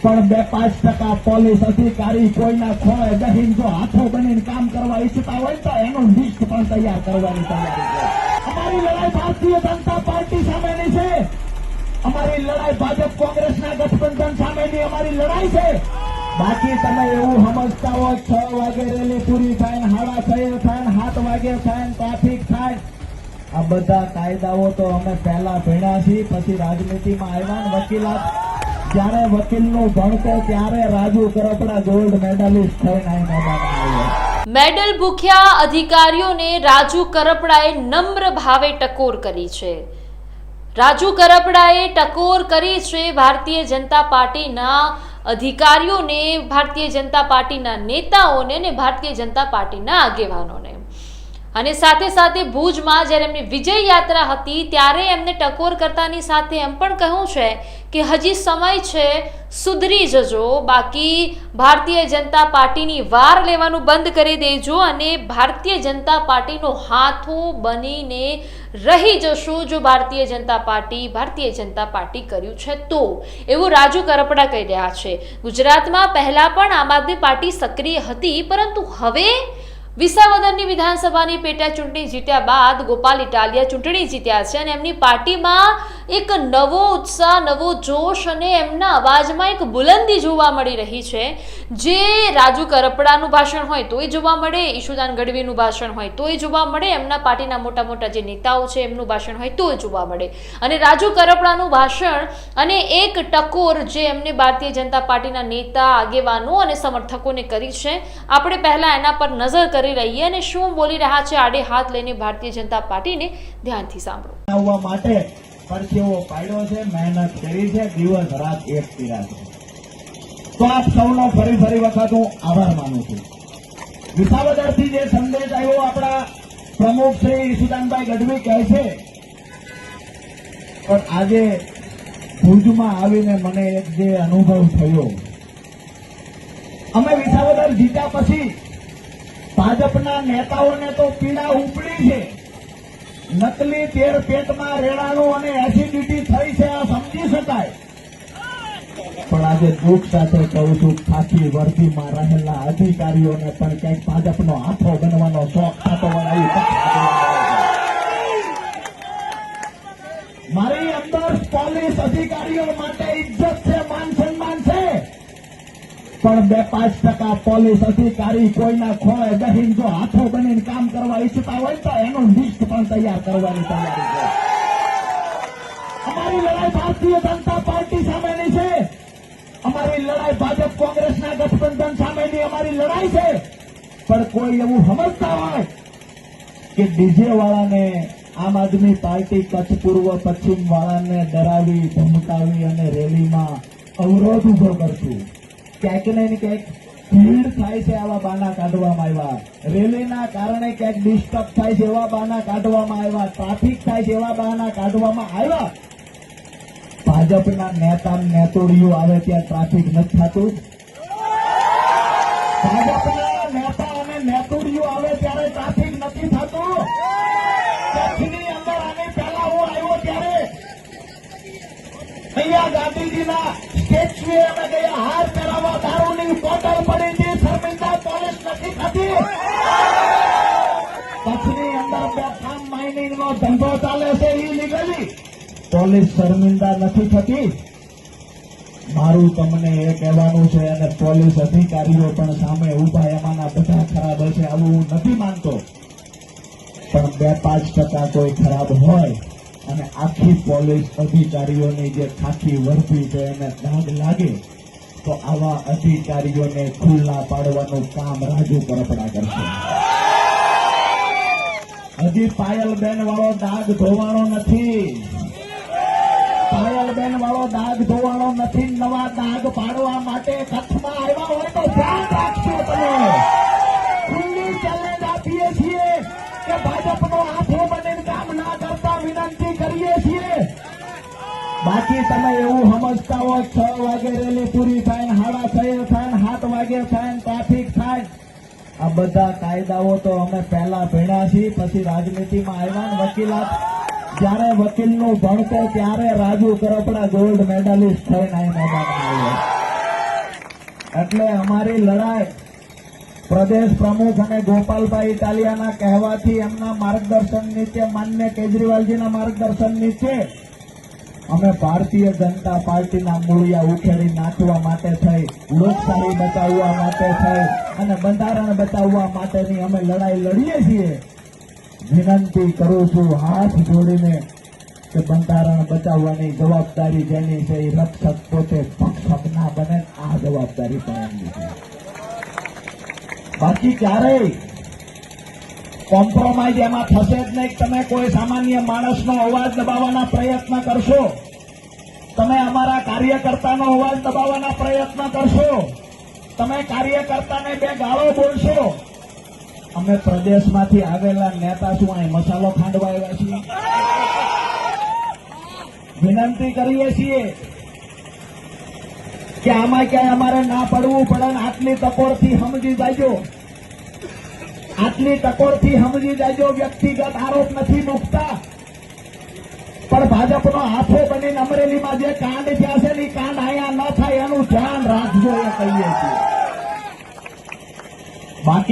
પણ 2-5% પોલીસ અધિકારી કોઈના ખોળે બેહીને જો હાથો બનીને કામ કરવા ઈચ્છતા હોય તો એનું લિસ્ટ પણ તૈયાર કરવાની તૈયારી છે. અમારી લડાઈ ભારતીય જનતા પાર્ટી સામેની છે. અમારી લડાઈ ભાજપ કોંગ્રેસના ગઠબંધન સામેની અમારી લડાઈ છે. બાકી તમે એવું સમજતા હોય 6 વાગે રેલી પૂરી થાય, 6:30 થાય, 7 વાગે થાય, ટ્રાફિક થાય, આ બધા કાયદાઓ તો અમે પહેલા ભણ્યા છીએ, પછી રાજનીતિમાં આવ્યા. વકીલાત જ્યારે વકીલનું ભણતો ત્યારે રાજુ કરપડા ગોલ્ડ મેડલિસ્ટ થઈને આવ્યા. મેડલ ભૂખ્યા અધિકારીઓને રાજુ કરપડાએ નમ્ર ભાવે ટકોર કરી છે. રાજુ કરપડાએ ટકોર કરી છે ભારતીય જનતા પાર્ટીના અધિકારીઓને, ભારતીય જનતા પાર્ટીના નેતાઓને અને ભારતીય જનતા પાર્ટીના આગેવાનોને. અને સાથે સાથે ભુજમાં જ્યારે એમની વિજય યાત્રા હતી ત્યારે એમને ટકોર કરતાની સાથે એમ પણ કહ્યું છે કે હજી સમય છે, સુધરી જજો, બાકી ભારતીય જનતા પાર્ટીની વાર લેવાનું બંધ કરી દેજો અને ભારતીય જનતા પાર્ટીનો હાથો બનીને રહી જશો જો ભારતીય જનતા પાર્ટી કર્યું છે તો, એવું રાજુ કરપડા કહી રહ્યા છે. ગુજરાતમાં પહેલા પણ આમ આદમી પાર્ટી સક્રિય હતી, પરંતુ હવે વિસાવદરની વિધાનસભાની પેટા ચૂંટણી જીત્યા બાદ ગોપાલ ઇટાલિયા ચૂંટણી જીત્યા છે અને એમની પાર્ટીમાં એક નવો ઉત્સાહ, નવો જોશ અને એમના અવાજમાં એક બુલંદી જોવા મળી રહી છે. જે રાજુ કરપડાનું ભાષણ હોય તોય જોવા મળે, ઈશુદાન ગઢવીનું ભાષણ હોય તોય જોવા મળે, એમના પાર્ટીના મોટા મોટા જે નેતાઓ છે એમનું ભાષણ હોય તોય જોવા મળે. અને રાજુ કરપડાનું ભાષણ અને એક ટકોર જે એમને ભારતીય જનતા પાર્ટીના નેતા, આગેવાનો અને સમર્થકોને કરી છે, આપણે પહેલા એના પર નજર કરી રહીએ અને શું બોલી રહ્યા છે આડે હાથ લઈને ભારતીય જનતા પાર્ટીને ધ્યાનથી સાંભળો. આવવા માટે પરસેવો પાડ્યો છે, મહેનત કરી છે, દિવસ રાત એક કર્યા છે. તો આપ સૌનો ફરી વખત હું આભાર માનું છું. વિસાવદરથી જે સંદેશ આવ્યો, આપણા પ્રમુખ શ્રી ઈશુદાનભાઈ ગઢવી કહે છે, પણ આજે ભુજમાં આવીને મને એક જે અનુભવ થયો, અમે વિસાવદર જીત્યા પછી ભાજપના નેતાઓને તો પીડા ઉપડી છે, નકલી તેર પેટમાં રેડાનું અને એસિડિટી થઈ છે, આ સમજી શકાય. પણ આજે દુઃખ સાથે કહું છું, ખાખી વર્દીમાં રહેલા અધિકારીઓને પણ ક્યાંક ભાજપનો હાથો બનવાનો શોખ થતો હોય. મારી અંદર પોલીસ અધિકારીઓ માટે ઇજ્જત છે, માન સન્માન છે, પણ 2-5% પોલીસ અધિકારી કોઈના ખોળે બેહીને જો હાથો બનીને કામ કરવા ઈચ્છતા હોય તો એનું લિસ્ટ પણ તૈયાર કરવાની તૈયારી છે. અમારી લડાઈ ભારતીય જનતા પાર્ટી સામેની છે. અમારી લડાઈ ભાજપ કોંગ્રેસના ગઠબંધન સામેની અમારી લડાઈ છે. પણ કોઈ એવું સમજતા હોય કે ડીજે વાળાને, આમ આદમી પાર્ટી કચ્છ પૂર્વ પશ્ચિમ વાળાને ડરાવી, ધમકાવી અને રેલીમાં અવરોધ ઉભો કરશું, ક્યાંક ને ક્યાંક ભીડ થાય છે, આવા બાના કાઢવામાં આવ્યા. રેલીના કારણે ક્યાંક ડિસ્ટર્બ થાય છે, એવા બાના કાઢવામાં આવ્યા. ટ્રાફિક થાય છે, એવા બાના કાઢવામાં આવ્યા. ભાજપના નેતા નેતોડીઓ આવે ત્યાં ટ્રાફિક નથી થતું. ભાજપના નેતા અને નેતોડીઓ આવે ત્યારે ટ્રાફિક નથી થતું. કચ્છની અંદર આની પહેલા હું આવ્યો ત્યારે અહીંયા ગાંધીજીના સ્ટેચ્યુએ અમે ગયા, હાર પહેરાવા દારૂની બોટલ પડી હતી, શર્મિંદા પોલીસ નથી થતી. કચ્છની અંદર બેફામ માઇનિંગનો ધંધો ચાલે છે, ઇલીગલી, પોલીસ શર્મિંદા નથી થતી. મારું તમને એ કહેવાનું છે, અને પોલીસ અધિકારીઓ પણ સામે ઉભા, એમાંના બધા ખરાબ હશે આવું હું નથી માનતો, પણ 2-5% કોઈ ખરાબ હોય અને આખી પોલીસ અધિકારીઓની જે ખાખી વર્દી છે એને દાગ લાગે તો આવા અધિકારીઓને ખુલ્લા પાડવાનું કામ રાજુ કરપડા કરશે. હજી પાયલબેન વાળો દાગ ધોવાનો નથી, પાયલબેન વાળો દાગ ધોવાનો નથી. નવા દાગ પાડવા માટે કચ્છમાં આવ્યા હોય તો ધ્યાન રાખશો. તમે ખુલ્લી ચેલેન્જ આપીએ છીએ કે ભાજપનો હાથો બનીને કામ ના કરતા વિનંતી કરીએ છીએ. બાકી તમે એવું સમજતા હોય 6 વાગે રેલી પૂરી થાય, 6:30 થાય, 7 વાગે થાય, ટ્રાફિક થાય, આ બધા કાયદાઓ તો અમે પહેલા ભણ્યા છીએ, પછી રાજનીતિમાં આવ્યા. વકીલાત જ્યારે વકીલનું ભણતો ત્યારે રાજુ કરપડા ગોલ્ડ મેડલિસ્ટ થઈને આવ્યા. એટલે અમારી લડાઈ પ્રદેશ પ્રમુખ અને ગોપાલભાઈ ઇટાલિયાના કહેવાથી એમના માર્ગદર્શન નીચે માન્ય કેજરીવાલજીના માર્ગદર્શન નીચે અમે ભારતીય જનતા પાર્ટીના મૂળિયા ઉખેડી નાખવા માટે થઈ, લોકશાહી બચાવવા માટે થઈ અને બંધારણ બચાવવા માટેની અમે લડાઈ લડીએ છીએ. વિનંતી કરું છું હાથ જોડીને કે બંધારણ બચાવવાની જવાબદારી જેની છે એ રક્ષક પોતે ભક્ષક ના બને. આ જવાબદારી પણ એમની છે. બાકી ક્યારેય કોમ્પ્રોમાઇઝ એમાં થશે જ નહીં. તમે કોઈ સામાન્ય માણસનો અવાજ દબાવવાના પ્રયત્ન કરશો, તમે અમારા કાર્યકર્તાનો અવાજ દબાવવાના પ્રયત્ન કરશો, તમે કાર્યકર્તાને બે ગાળો બોલશો, અમે પ્રદેશમાંથી આવેલા નેતા શું અહીં મસાલો ખાંડવા આવ્યા છીએ? વિનંતી કરીએ છીએ કે આમાં ક્યાંય અમારે ના પડવું પડે ને આટલી ટકોરથી સમજી જાજો, આટલી ટકોરથી સમજી જાજો. વ્યક્તિગત આરોપ નથી મૂકતા, પણ ભાજપનો હાથો બનીને અમરેલીમાં જે કાંડ થયા છે ને કાંડ અહીંયા ન થાય એનું ધ્યાન રાખજો એ કહીએ છીએ. બાકી